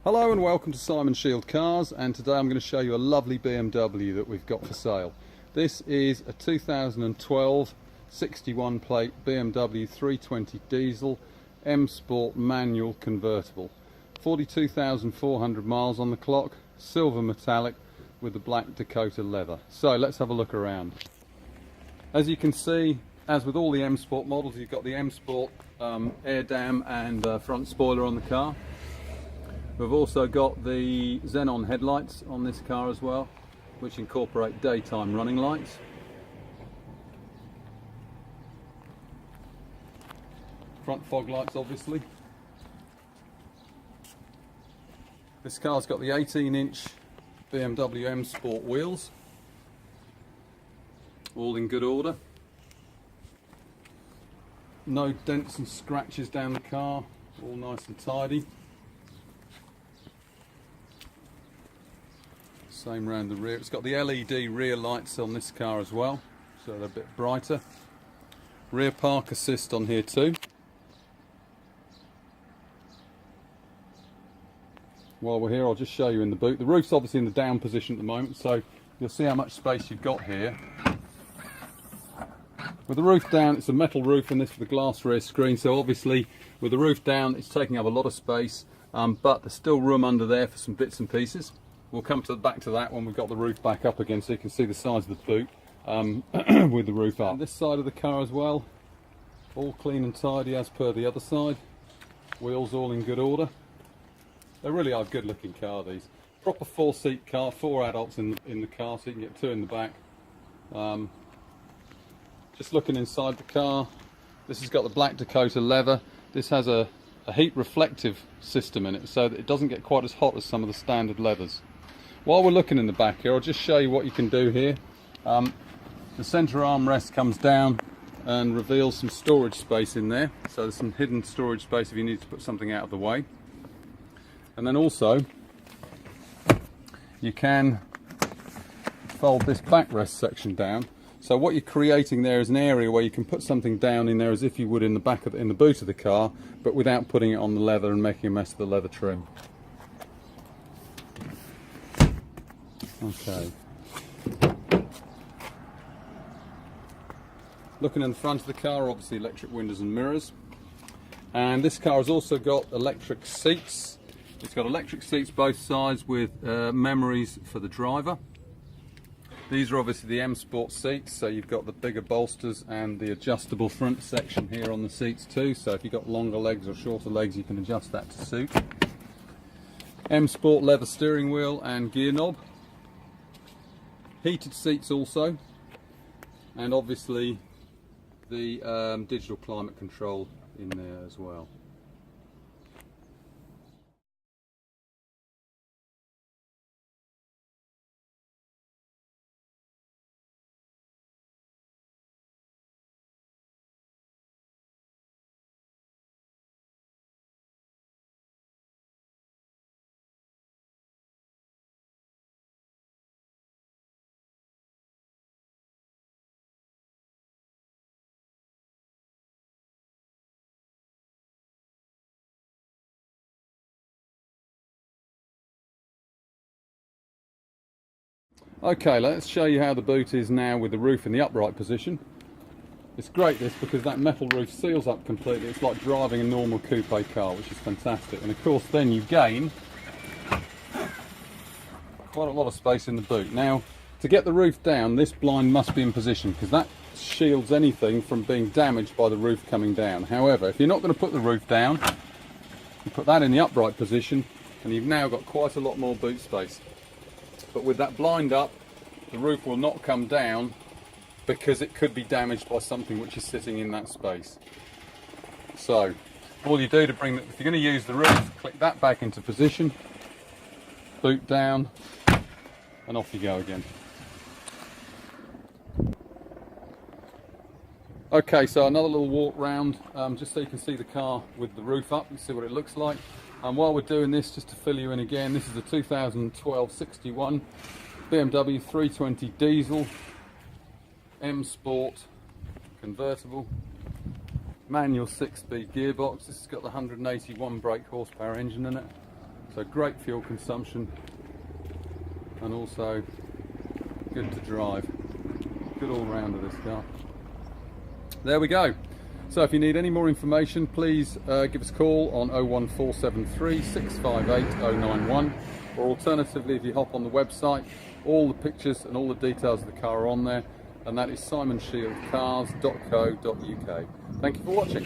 Hello and welcome to Simon Shield Cars, and today I'm going to show you a lovely BMW that we've got for sale. This is a 2012 61 plate BMW 320 diesel M Sport manual convertible. 42,400 miles on the clock, silver metallic with the black Dakota leather. So let's have a look around. As you can see, as with all the M Sport models, you've got the M Sport air dam and front spoiler on the car. We've also got the xenon headlights on this car as well, which incorporate daytime running lights. Front fog lights, obviously. This car's got the 18-inch BMW M Sport wheels, all in good order. No dents and scratches down the car, all nice and tidy. Same round the rear. It's got the LED rear lights on this car as well, so they're a bit brighter. Rear park assist on here too. While we're here, I'll just show you in the boot. The roof's obviously in the down position at the moment, so you'll see how much space you've got here. With the roof down, it's a metal roof and this with a glass rear screen, so obviously with the roof down it's taking up a lot of space, but there's still room under there for some bits and pieces. We'll come back to that when we've got the roof back up again, so you can see the size of the boot with the roof up. And this side of the car as well, all clean and tidy as per the other side. Wheels all in good order. They really are a good looking car, these. Proper 4-seat car, 4 adults in the car, so you can get 2 in the back. Just looking inside the car, this has got the black Dakota leather. This has a heat reflective system in it, so that it doesn't get quite as hot as some of the standard leathers. While we're looking in the back here, I'll just show you what you can do here. The centre armrest comes down and reveals some storage space in there, so there's some hidden storage space if you need to put something out of the way. And then also you can fold this backrest section down, so what you're creating there is an area where you can put something down in there as if you would in the boot of the car, but without putting it on the leather and making a mess of the leather trim. Okay. Looking in the front of the car, obviously electric windows and mirrors. And this car has also got electric seats. It's got electric seats both sides with memories for the driver. These are obviously the M Sport seats, so you've got the bigger bolsters and the adjustable front section here on the seats too, so if you've got longer legs or shorter legs you can adjust that to suit. M Sport leather steering wheel and gear knob. Heated seats also, and obviously the digital climate control in there as well. Okay, let's show you how the boot is now with the roof in the upright position. It's great this, because that metal roof seals up completely. It's like driving a normal coupe car, which is fantastic. And of course then you gain quite a lot of space in the boot. Now, to get the roof down, this blind must be in position, because that shields anything from being damaged by the roof coming down. However, if you're not going to put the roof down, you put that in the upright position and you've now got quite a lot more boot space. But with that blind up, the roof will not come down because it could be damaged by something which is sitting in that space. So all you do to if you're going to use the roof, click that back into position, boot down, and off you go again. Okay, so another little walk round, just so you can see the car with the roof up and see what it looks like. And while we're doing this, just to fill you in again, this is a 2012 61 BMW 320 diesel M Sport convertible, manual 6-speed gearbox. This has got the 181 brake horsepower engine in it. So great fuel consumption and also good to drive. Good all round of this car. There we go. So if you need any more information, please give us a call on 01473 658 091, or alternatively, if you hop on the website, all the pictures and all the details of the car are on there, and that is simonshieldcars.co.uk. Thank you for watching.